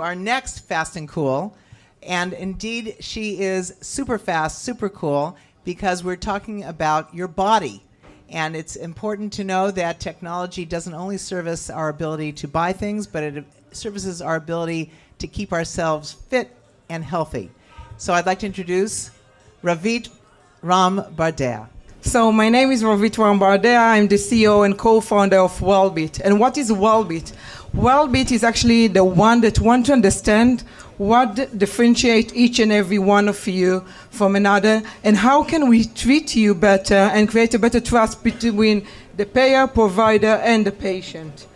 our next Fast and Cool. And indeed, she is super fast, super cool, because we're talking about your body. And it's important to know that technology doesn't only service our ability to buy things, but it services our ability to keep ourselves fit and healthy. So I'd like to introduce Ravit Ram Bardea. So my name is Ravit Ram Bardea. I'm the CEO and co-founder of Wellbeat. And what is Wellbeat? Wellbeat is actually the one that want to understand what differentiates each and every one of you from another, and how can we treat you better and create a better trust between the payer, provider, and the patient.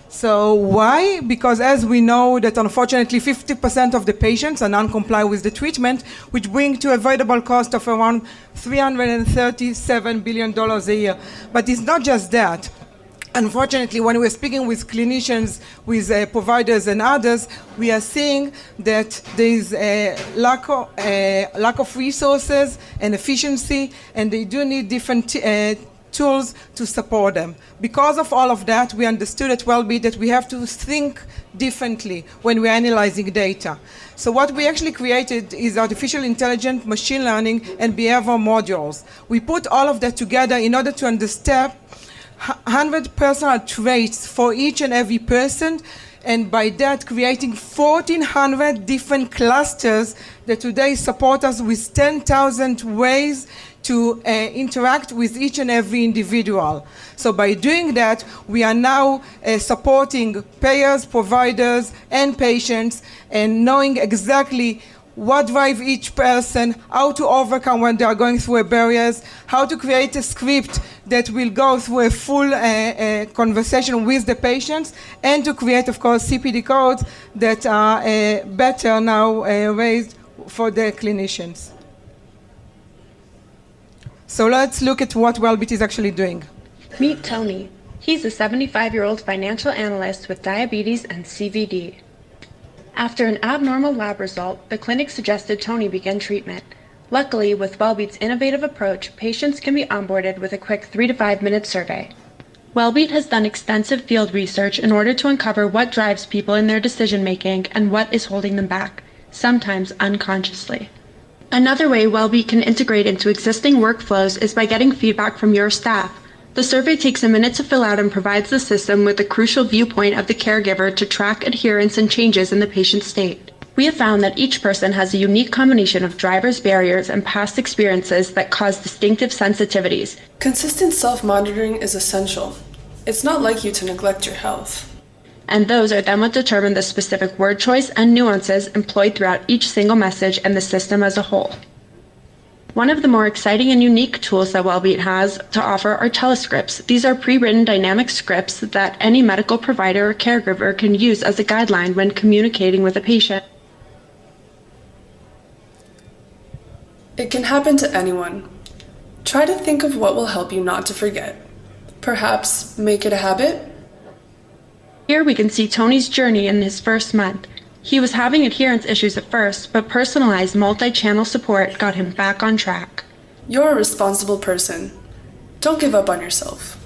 So why? Because as we know that unfortunately 50% of the patients are non-comply with the treatment, which bring to avoidable cost of around $337 billion a year. But it's not just that. Unfortunately, when we're speaking with clinicians, with providers and others, we are seeing that there is a lack of resources and efficiency, and they do need different tools to support them. Because of all of that, we understood at Wellbeat that we have to think differently when we're analyzing data. So what we actually created is artificial intelligence, machine learning, and behavioral modules. We put all of that together in order to understand 100 personal traits for each and every person, and by that creating 1,400 different clusters that today support us with 10,000 ways to interact with each and every individual. So by doing that, we are now supporting payers, providers, and patients, and knowing exactly what drives each person, how to overcome when they are going through barriers, how to create a script that will go through a full conversation with the patients, and to create, of course, CPD codes that are better now raised for the clinicians. So let's look at what Wellbeat is actually doing. Meet Tony. He's a 75-year-old financial analyst with diabetes and CVD. After an abnormal lab result, the clinic suggested Tony begin treatment. Luckily, with Wellbeat's innovative approach, patients can be onboarded with a quick 3 to 5 minute survey. Wellbeat has done extensive field research in order to uncover what drives people in their decision-making and what is holding them back, sometimes unconsciously. Another way Wellbeat can integrate into existing workflows is by getting feedback from your staff. The survey takes a minute to fill out and provides the system with a crucial viewpoint of the caregiver to track adherence and changes in the patient's state. We have found that each person has a unique combination of driver's barriers and past experiences that cause distinctive sensitivities. Consistent self-monitoring is essential. It's not like you to neglect your health. And those are then what determine the specific word choice and nuances employed throughout each single message and the system as a whole. One of the more exciting and unique tools that Wellbeat has to offer are telescripts. These are pre-written dynamic scripts that any medical provider or caregiver can use as a guideline when communicating with a patient. It can happen to anyone. Try to think of what will help you not to forget. Perhaps make it a habit? Here we can see Tony's journey in his first month. He was having adherence issues at first, but personalized multi-channel support got him back on track. You're a responsible person. Don't give up on yourself.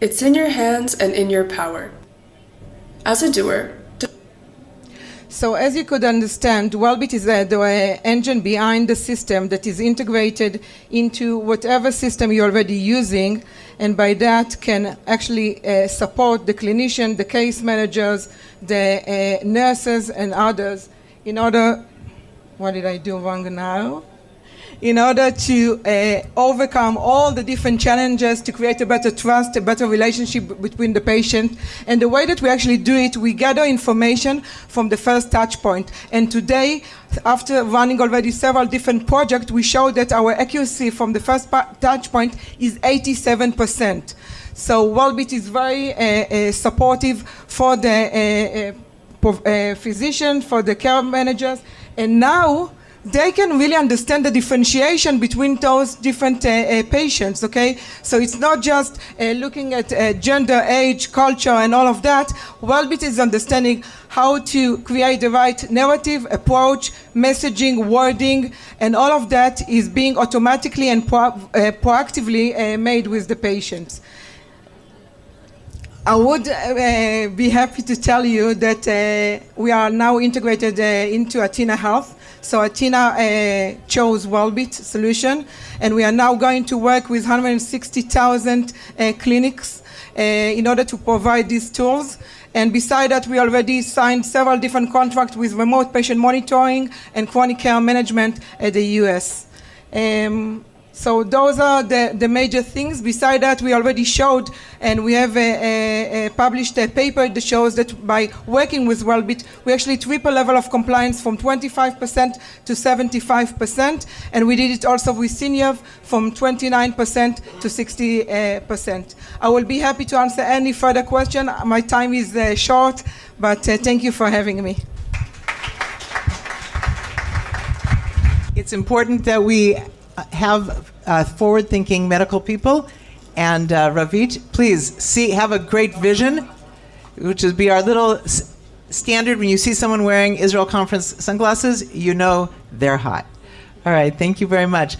It's in your hands and in your power. As a doer, So as you could understand, Wellbeat is the engine behind the system that is integrated into whatever system you're already using, and by that can actually support the clinician, the case managers, the nurses and others in order, what did I do wrong now? In order to overcome all the different challenges to create a better trust, a better relationship between the patient. And the way that we actually do it, we gather information from the first touch point. And today, after running already several different projects, we show that our accuracy from the first touch point is 87%. So Wellbeat is very supportive for the physician, for the care managers, and now they can really understand the differentiation between those different patients, okay? So it's not just looking at gender, age, culture, and all of that. Wellbeat is understanding how to create the right narrative, approach, messaging, wording, and all of that is being automatically and proactively made with the patients. I would be happy to tell you that we are now integrated into Athena Health. So Athena chose Wellbeat solution, and we are now going to work with 160,000 clinics in order to provide these tools. And beside that, we already signed several different contracts with remote patient monitoring and chronic care management at the US. So those are the major things. Beside that, we already showed, and we have published a paper that shows that by working with Wellbeat, we actually triple level of compliance from 25% to 75%, and we did it also with senior from 29% to 60%. I will be happy to answer any further question. My time is short, but thank you for having me. It's important that we have forward-thinking medical people. And Ravit, please have a great vision, which is be our little standard. When you see someone wearing Israel Conference sunglasses, you know they're hot. All right, thank you very much.